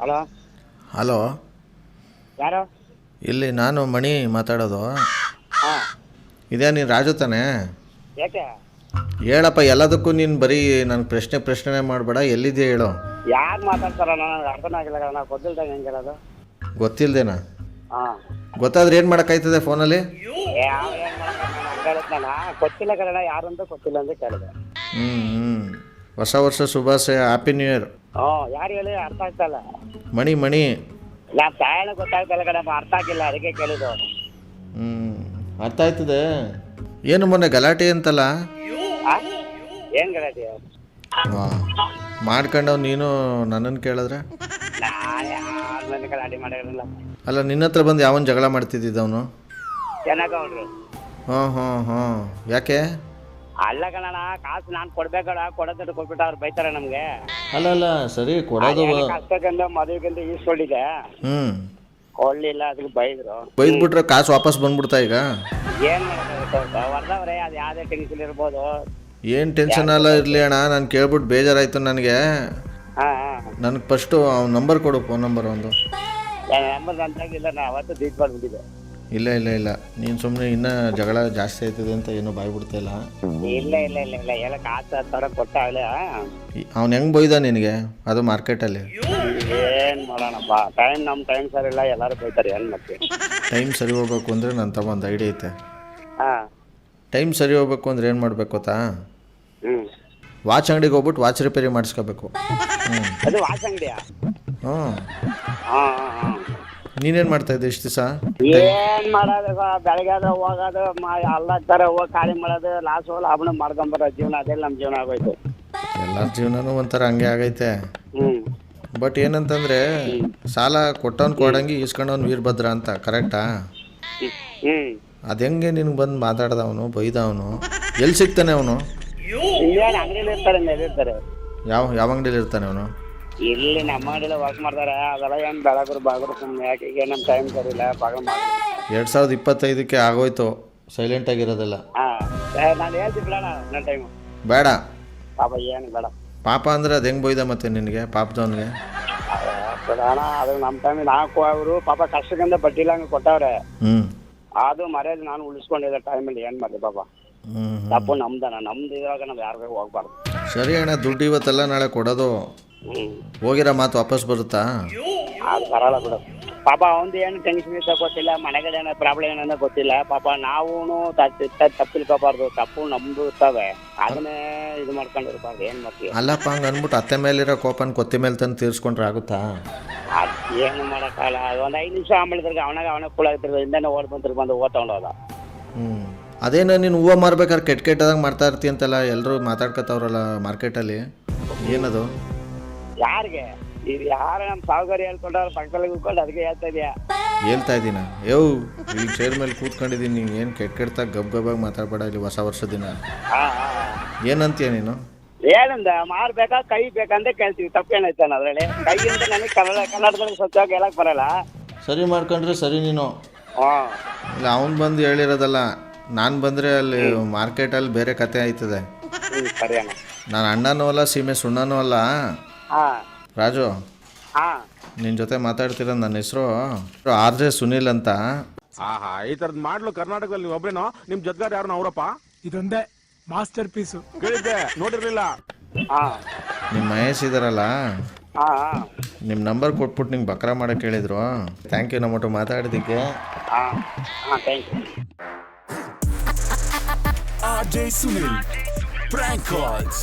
Hello hello, ಯಾರು? ಇಲ್ಲಿ ನಾನು ಮಣಿ ಮಾತಾಡೋದು. ಹಾಂ, ಇದೇ ನೀನು ರಾಜು ತಾನೇ? ಯಾಕೆ? ಹೇಳಪ್ಪ, ಎಲ್ಲದಕ್ಕೂ ನೀನು ಬರೀ ನನ್ನ ಪ್ರಶ್ನೆ ಮಾಡಬೇಡ. ಎಲ್ಲಿದೆಯಾ ಹೇಳು. ಯಾರು ಮಾತಾಡ್ತಾರ? ನನಗೆ ಅರ್ಥನೇ ಆಗಿಲ್ಲ ಕಣ. ನಾವು ಗೊತ್ತಿಲ್ದಾಗ ಹೆಂಗೆ ಹೇಳೋದು? ಗೊತ್ತಿಲ್ದೇನಾ? ಹಾಂ, ಗೊತ್ತಾದ್ರೆ ಏನು ಮಾಡೋಕ್ಕಾಯ್ತದೆ ಫೋನಲ್ಲಿ? ಯಾವ ಏನು ಮಾಡೋದು? ನಾನು ಗೊತ್ತಿಲ್ಲ ಕಣ, ಯಾರು ಅಂತ ಗೊತ್ತಿಲ್ಲ ಅಂತ ಕೇಳಿದೆ. ಹೊಸ ವರ್ಷ ಶುಭಾಶಯ, ಹ್ಯಾಪಿ ನ್ಯೂ ಇಯರ್. ಹ್ಞೂ, ಯಾರು ಹೇಳಿ? ಅರ್ಥ ಆಗ್ತಾಯಿಲ್ಲ. ಮಣಿ ಮಣಿ. ನಾನು ಸಾಯಣ ಗೊತ್ತಾಗ್ತಾಯಿಲ್ಲ ಕಣಪ್ಪ, ಅರ್ಥ ಆಗಿಲ್ಲ, ಅದಕ್ಕೆ ಕೇಳಿದ್ದು. ಅರ್ಥ ಆಯ್ತದೆ. ಏನು ಮೊನ್ನೆ ಗಲಾಟೆ ಅಂತಲ್ಲ? ಹಾಂ, ಏನು ಗಲಾಟೆ? ವಾ, ಮಾಡ್ಕೊಂಡವ್ ನೀನು ನನ್ನನ್ನು ಕೇಳಿದ್ರೆ? ನಾನು ಯಾರು ನನ್ನ ಗಲಾಟೆ ಮಾಡಿರಲಿಲ್ಲ. ಅಲ್ಲ, ನಿನ್ನ ಹತ್ರ ಬಂದು ಯಾವನು ಜಗಳ ಮಾಡ್ತಿದ್ದಿದ್ದವನು? ಚೆನ್ನಾಗವ್ರು. ಹಾಂ, ಯಾಕೆ? ಅಲ್ಲ ಕಣ, ಕಾಸು ನಾನು ಕೊಡ್ಬೇಕಡ, ಕೊಡೋದು ಕೊಟ್ಬಿಟ್ಟು ಅವ್ರು ಬೈತಾರೆ ನಮಗೆ. ಅಲ್ಲ ಸರಿ, ಕೊಡೋದು. ಕಷ್ಟಕ್ಕಿಂತ ಮದುವೆಗಿಂತ ಈಸ್ಕೊಂಡಿದ್ದೆ, ಕೊಡ್ಲಿಲ್ಲ, ಅದಕ್ಕೆ ಬೈದ್ರು. ಬೈದ್ಬಿಟ್ರೆ ಕಾಸು ವಾಪಸ್ ಬಂದ್ಬಿಡ್ತಾ ಈಗ? ಏನ್ ಮಾಡೋದು? ಹೊರದವ್ರೆ, ಅದು ಯಾವ್ದೇ ಟೆನ್ಷನ್ ಇರ್ಬೋದು. ಏನು ಟೆನ್ಷನ್ ಎಲ್ಲ ಇರಲಿ ಅಣ್ಣ, ನಾನು ಕೇಳ್ಬಿಟ್ಟು ಬೇಜಾರಾಯ್ತು ನನಗೆ. ನನಗೆ ಫಸ್ಟು ಅವ್ನ ನಂಬರ್ ಕೊಡು, ಫೋನ್ ನಂಬರ್ ಒಂದು. ನಂಬರ್ ನಂತಾಗಿಲ್ಲ, ನಾ ಅವತ್ತು ಡೀಟ್ ಮಾಡಿಬಿಟ್ಟಿದ್ದೆ. ಇಲ್ಲ ನೀನು ಸುಮ್ಮನೆ ಇನ್ನೂ ಜಗಳ ಜಾಸ್ತಿ ಆಯ್ತದೆ ಅಂತ ಏನೋ ಬಾಯ್ಬಿಡ್ತಾ ಇಲ್ಲ. ಇಲ್ಲ ಎಲ್ಲ ಕಾಸು 10,000 ಕೊಟ್ಟಾಗಲೇ. ಅವ್ನು ಹೆಂಗೆ ಬೈದ ನಿನಗೆ ಅದು ಮಾರ್ಕೆಟಲ್ಲಿ? ಏನು ಮಾಡೋಣಪ್ಪ, ನಮ್ಮ ಟೈಮ್ ಸರಿ ಇಲ್ಲ, ಎಲ್ಲರೂ ಬೈತಾರೆ, ಏನು ಮಾಡ್ತೀವಿ? ಟೈಮ್ ಸರಿ ಹೋಗ್ಬೇಕು ಅಂದರೆ ನನ್ನ ತಮ್ಮ ಒಂದು ಐಡಿಯಾ ಐತೆ. ಹಾಂ, ಟೈಮ್ ಸರಿ ಹೋಗ್ಬೇಕು ಅಂದರೆ ಏನು ಮಾಡಬೇಕು ಗೊತ್ತಾ? ವಾಚ್ ಅಂಗಡಿಗೆ ಹೋಗ್ಬಿಟ್ಟು ವಾಚ್ ರಿಪೇರಿ ಮಾಡಿಸ್ಕೋಬೇಕು. ಅದು ವಾಚ್ ಅಂಗಡಿಯಾ? ಹಾಂ. ನೀನೇನು ಮಾಡ್ತಾಯಿದ್ದೆ ಇಷ್ಟು ದಿವಸ? ಏನು ಮಾಡೋದು? ಬೆಳಗ್ಗೆ ಆದ್ರೆ ಹೋಗೋದು, ಅಲ್ಲಾಗ್ತಾರೆ, ಹೋಗಿ ಖಾಲಿ ಮಾಡೋದು, ಲಾಭನ ಮಾಡ್ಕೊಂಬರೋ ಜೀವನ, ಅದೆಲ್ಲ ನಮ್ಮ ಜೀವನ ಆಗೋಯ್ತು. ಎಲ್ಲರ ಜೀವನನೂ ಒಂಥರ ಹಂಗೆ ಆಗೈತೆ. ಬಟ್ ಏನಂತಂದರೆ, ಸಾಲ ಕೊಟ್ಟವ್ನು ಕೊಡಂಗೆ ಈಸ್ಕೊಂಡವ್ನು ವೀರಭದ್ರ ಅಂತ, ಕರೆಕ್ಟಾ? ಅದು ಹೆಂಗೆ ನಿನ್ಗೆ ಬಂದು ಮಾತಾಡ್ದವನು, ಬೈದವನು? ಎಲ್ಲಿ ಸಿಗ್ತಾನೆ ಅವನು? ಅಂಗಡಿಯಲ್ಲಿ ಇರ್ತಾರೆ. ಯಾವ ಅಂಗಡಿಯಲ್ಲಿ ಇರ್ತಾನೆ ಅವನು? ಇಲ್ಲಿ ನಮ್ಮ ಅಂಗಡಿಯಲ್ಲಿ ವರ್ಕ್ ಮಾಡ್ತಾರೆ. ಅದೆಲ್ಲ ಏನು ಬೆಳಗರು ಬಾಗರು ಸುಮ್ಮನೆ, ಯಾಕೆ? ಈಗ ನಮ್ಮ ಟೈಮ್ ಸರಿ ಇಲ್ಲ, ಭಾಗ ಮಾಡಿ. 2025ಕ್ಕೆ ಆಗೋಯ್ತು ಸೈಲೆಂಟ್ ಆಗಿರೋದೆಲ್ಲ. ನಾನು ಹೇಳ್ತೀನಿ ಬಿಡೋಣ, ನನ್ನ ಟೈಮು ಬೇಡ ಪಾಪ, ಏನು ಬೇಡ ಪಾಪ ಅಂದರೆ ಅದು ಹೆಂಗೆ ಬೈದ ಮತ್ತೆ ನಿನಗೆ, ಪಾಪದವನಿಗೆ? ಬಿಡೋಣ, ಅದು ನಮ್ಮ ಟೈಮಿಗೆ ನಾಲ್ಕು ಅವರು ಪಾಪ ಕಷ್ಟಕ್ಕಿಂತ ಬಡ್ಡಿಲ್ಲ ಹಂಗೆ ಕೊಟ್ಟವ್ರೆ. ಅದು ಮರ್ಯಾದೆ ನಾನು ಉಳಿಸ್ಕೊಂಡಿದ್ದೆ ಟೈಮಲ್ಲಿ, ಏನು ಮಾಡಿದೆ ಪಾಪ? ತಪ್ಪು ನಮ್ದು ಇವಾಗ ನಾವು ಯಾರಿಗೂ ಹೋಗ್ಬಾರ್ದು. ಸರಿ ಅಣ್ಣ, ದುಡ್ಡು ಇವತ್ತೆಲ್ಲ ನಾಳೆ ಕೊಡೋದು. ಹೋಗಿರೋ ಮಾತು ವಾಪಸ್ ಬರುತ್ತಾ? ಅದು ಬರಲ್ಲ ಬಿಡು ಪಾಪ. ಅವನದು ಏನು ಟೆನ್ಷನ್ ಇತ್ತ ಗೊತ್ತಿಲ್ಲ, ಮನೆಗಡೆ ಏನೋ ಪ್ರಾಬ್ಲಮ್ ಏನೋ ಗೊತ್ತಿಲ್ಲ ಪಾಪ. ನಾವು ತಪ್ಪಿಲ್ಕೋಬಾರ್ದು, ತಪ್ಪು ನಮ್ದು ಇರ್ತವೆ, ಅದನ್ನೇ ಇದು ಮಾಡ್ಕೊಂಡಿರ್ಬಾರ್ದು. ಏನು ಮಾಡ್ತೀವಿ? ಅಲ್ಲಪ್ಪ, ಹಂಗೆ ಅಂದ್ಬಿಟ್ಟು ಅತ್ತೆ ಮೇಲಿರೋ ಕೋಪನ ಕೊತ್ತಿ ಮೇಲೆ ತಂದು ತೀರ್ಸ್ಕೊಂಡ್ರೆ ಆಗುತ್ತಾ? ಅದು ಏನು ಮಾಡೋಕ್ಕಾಗಲ್ಲ. ಅದು ಒಂದು 5 ನಿಮಿಷ ಆಂಬಳಿದ್ರಿಗೆ ಅವನಾಗ ಕೂಳಾಗ್ತಿರ್ಬೋದು, ಹಿಂದೆ ಓಡ್ ಬಂದು ಓದ್ತಗೊಂಡೋದ. ಅದೇನೋ ನೀನು ಹೂವು ಮಾರ್ಬೇಕಾದ್ರೆ ಕೆಟ್ಟದಾಗ ಮಾಡ್ತಾ ಇರ್ತೀಯ ಅಂತೆಲ್ಲ ಎಲ್ಲರೂ ಮಾತಾಡ್ಕೊತವ್ರಲ್ಲ ಮಾರ್ಕೆಟಲ್ಲಿ, ಏನದು? ಯಾರಿಗೆ? ಇದು ಯಾರು ನಮ್ಮ ಸಾವುಗಾರಿ ಹೇಳ್ಕೊಂಡ್ರೆ ಪಕ್ಕದಲ್ಲಿ ಕೂತ್ಕೊಂಡು ಅದಕ್ಕೆ ಹೇಳ್ತಾ ಇದ್ದೀನ? ಇಲ್ಲಿ ಚೇರ್ ಮೇಲೆ ಕೂತ್ಕೊಂಡಿದ್ದೀನಿ, ಏನು ಕೆಟ್ಟದಾಗ ಗಬ್ಬಾಗಿ ಮಾತಾಡ್ಬೇಡ ಇಲ್ಲಿ ಹೊಸ ವರ್ಷ ದಿನ. ಏನಂತೀಯ ನೀನು? ಏನಂದ ಮಾರ್ಬೇಕಾ ಕೈ ಬೇಕಂತ ಕೇಳ್ತೀವಿ, ತಪ್ಪೇನೈತಾನ ಅದರಲ್ಲಿ? ಕೈ ಅಂತ ನನಗೆ ಕನ್ನಡದಲ್ಲಿ ಸ್ವಚ್ಛವಾಗಿ ಹೇಳಕ್ ಬರಲ್ಲ. ಸರಿ ಮಾಡ್ಕೊಂಡ್ರೆ ಸರಿ ನೀನು. ಇಲ್ಲ, ಅವನು ಬಂದು ಹೇಳಿರೋದಲ್ಲ, ನಾನು ಬಂದರೆ ಅಲ್ಲಿ ಮಾರ್ಕೆಟಲ್ಲಿ ಬೇರೆ ಕತೆ ಆಯ್ತದೆ. ನಾನು ಅಣ್ಣನೂ ಅಲ್ಲ, ಸೀಮೆ ಸುಣ್ಣನೂ ಅಲ್ಲ. ರಾಜು, ನಿನ್ನ ಜೊತೆ ಮಾತಾಡ್ತಿರೋ ನನ್ನ ಹೆಸರು RJ ಸುನಿಲ್ ಅಂತ. ಈ ತರದ್ ಮಾಡ್ಲು ಕರ್ನಾಟಕದಲ್ಲಿ ನೀವು ಒಬ್ರೇನೋ? ನಿಮ್ ಜೊತೆಗಾರ ಯಾರು ಅವರಪ್ಪ? ಇದೊಂದೇ ಮಾಸ್ಟರ್ ಪೀಸು. ಕೇಳಿದ್ದೆ, ನೋಡಿರ್ಲಿಲ್ಲ. ನಿಮ್ಮ ಮಹೇಶ್ ಇದಾರಲ್ಲ, ನಿಮ್ಮ ನಂಬರ್ ಕೊಟ್ಬಿಟ್ಟು ನಿಂಗೆ ಬಕ್ರಾ ಮಾಡಕ್ಕೆ ಹೇಳಿದ್ರು. ಥ್ಯಾಂಕ್ ಯು ನಮ್ಮೊಟ್ಟು ಮಾತಾಡಿದ್ದಕ್ಕೆ. RJ Sunil, prank calls.